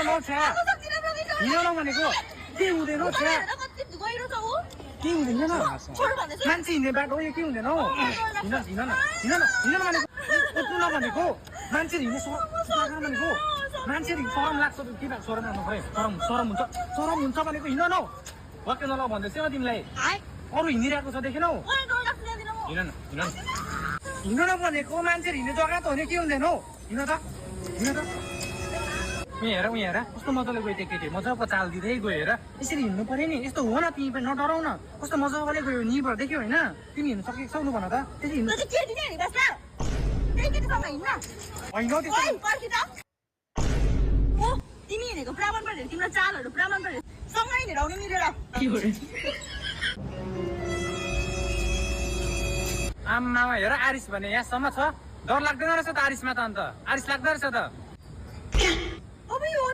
हिँड न भनेको के हुँदैन छ्या के हुँदैन मान्छे हिँड्ने बाटो यो के हुँदैन हौ हिँड भनेको उठ्नु नभनेको मान्छे हिँड्ने भनेको मान्छे शरम लाग्छ के भएको शरम लाग्नु पऱ्यो शरम हुन्छ भनेको हिँड न वाक्य नल भन्दैछ तिमीलाई अरू हिँडिरहेको छ देखेनौ हिँड नभनेको मान्छे हिँड्ने जग्गा त हो नि के हुँदैन हौ हिँड त हेर हेर कस्तो मजाले गयो त्यो केटी मजाको चाल दिँदै गयो हेर यसरी हिँड्नु पर्यो नि यस्तो हो न तिमी पनि नडराउ न कस्तो मजाले गयो निबाट देख्यो होइन तिमी हिँड्नु सकेको छौ भन त त्यसरी हिँड्नु तिमी हिँडेको प्रमाण पऱ्यो तिम्रो चालहरू प्रमाण पऱ्यो सँगै हिँडेर आउने मिलेर आमा हेर आरिस भने यहाँसम्म छ डर लाग्दैन रहेछ त आरिसमा त अन्त आरिस लाग्दो रहेछ त